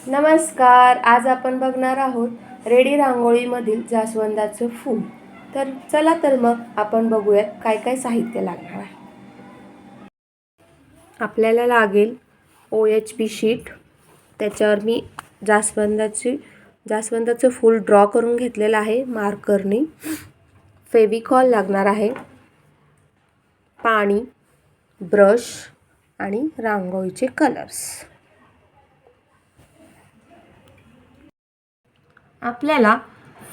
नमस्कार. आज आपण बघणार आहोत रेडी रांगोळीमधील जास्वंदाचं फूल. तर चला तर मग आपण बघूयात काय काय साहित्य लागणार आहे. आपल्याला लागेल OHP शीट. त्याच्यावर मी जास्वंदाचं फूल ड्रॉ करून घेतलेलं आहे मार्करने. फेविकॉल लागणार आहे, पाणी, ब्रश आणि रांगोळीचे कलर्स. आपल्याला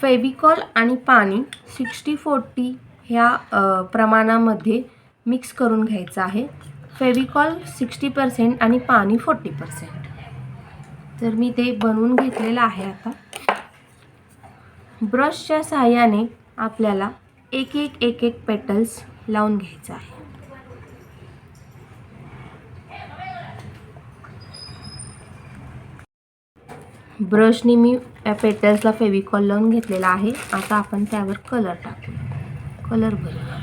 फेविकॉल आणि पाणी 60-40 ह्या प्रमाणामध्ये मिक्स करून घ्यायचं आहे. फेविकॉल 60% आणि पाणी 40%. तर मी ते बनवून घेतलेलं आहे. आता ब्रशच्या सहाय्याने आपल्याला एक एक पेटल्स लावून घ्यायचं आहे. ब्रशनी मी पेटल्सला फेविकॉल लावून घेतलेला आहे. आता आपण त्यावर कलर टाकू. कलर भरूया.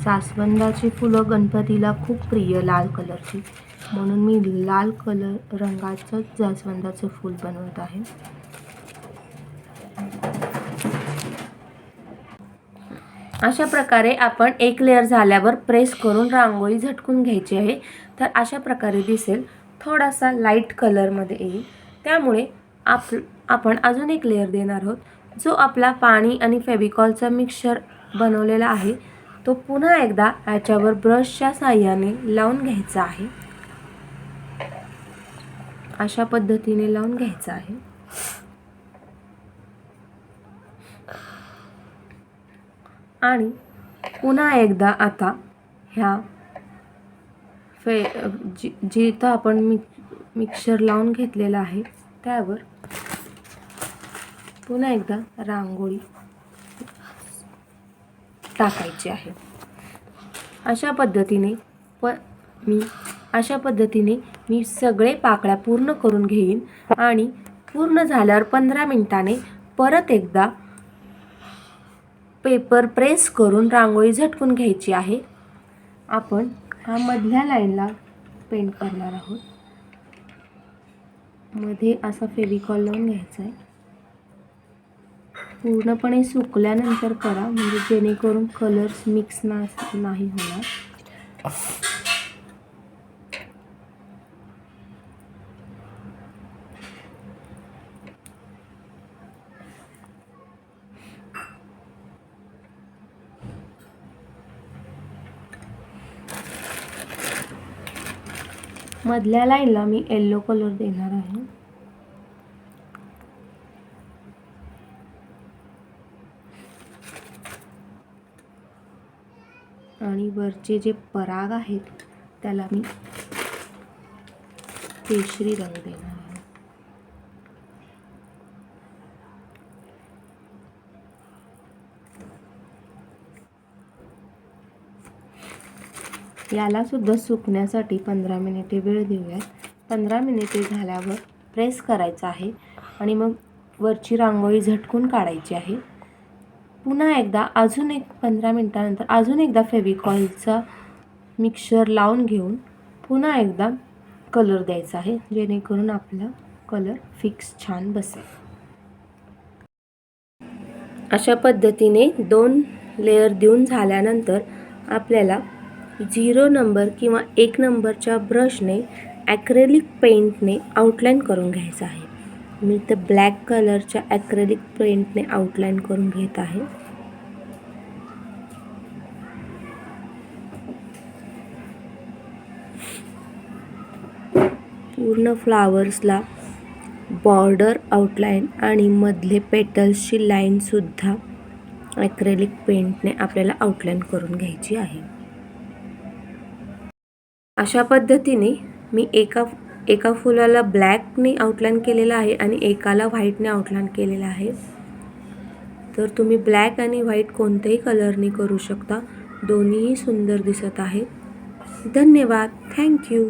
जास्वंदाची फुलं गणपतीला खूप प्रिय, लाल कलरची, म्हणून मी लाल कलर रंगाचं जास्वंदाचं फूल बनवत आहे. अशा प्रकारे आपण एक लेअर झाल्यावर प्रेस करून रांगोळी झटकून घ्यायची आहे. तर अशा प्रकारे दिसेल. थोडासा लाईट कलरमध्ये येईल. त्यामुळे आपण अजून एक लेअर देणार आहोत. जो आपला पाणी आणि फेविकॉलचा मिक्सचर बनवलेला आहे तो पुन्हा एकदा याच्यावर ब्रशच्या साहाय्याने लावून घ्यायचा आहे. अशा पद्धतीने लावून घ्यायचा आहे. आणि पुन्हा एकदा आता ह्या जिथं आपण मिक्सचर लावून घेतलेलं आहे त्यावर पुन्हा एकदा रांगोळी टाकायची आहे. अशा पद्धतीने मी सगळे पाकळ्या पूर्ण करून घेईन आणि पूर्ण झाल्यावर 15 मिनिटांनी परत एकदा पेपर प्रेस करून रांगोळी झटकून घ्यायची आहे. आपण हा मधल्या लाईनला पेंट करणार आहोत. मध्ये असा फेविकॉल लावून घ्यायचा आहे. पूर्णपणे सुकल्यानंतर करा, म्हणजे जेणेकरून कलर्स मिक्स नाही होणार. मधल्या लाईनला मी येलो कलर देणार आहे. आणि वरचे जे पराग आहेत त्याला मी केशरी रंग देणार आहे. याला सुद्धा सुकण्यासाठी 15 मिनिटे वेळ देऊयात. 15 मिनिटे झाल्यावर प्रेस करायचं आहे आणि मग वरची रांगोळी झटकून काढायची आहे. पुन्हा एकदा अजून एक 15 मिनिटानंतर अजून एकदा फेविकॉलचा मिक्सचर लावून घेऊन पुन्हा एकदा कलर द्यायचा आहे, जेणेकरून आपला कलर फिक्स छान बसेल. अशा पद्धतीने 2 लेअर देऊन झाल्यानंतर आपल्याला 0 नंबर किंवा 1 नंबरच्या ब्रशने ॲक्रेलिक पेंटने आउटलाईन करून घ्यायचं आहे. मी तर ब्लॅक कलरच्या ॲक्रेलिक पेंटने आउटलाईन करून घेत आहे. पूर्ण फ्लावर्सला बॉर्डर आउटलाईन आणि मधले पेटल्सची लाईनसुद्धा ॲक्रेलिक पेंटने आपल्याला आउटलाईन करून घ्यायची आहे. अशा पद्धतीने मी एका फुलाला ब्लॅकने आउटलाईन केलेलं आहे आणि एकाला व्हाईटने आउटलाईन केलेलं आहे. तर तुम्ही ब्लॅक आणि व्हाईट कोणत्याही कलरने करू शकता. दोन्हीही सुंदर दिसत आहेत. धन्यवाद. थँक्यू.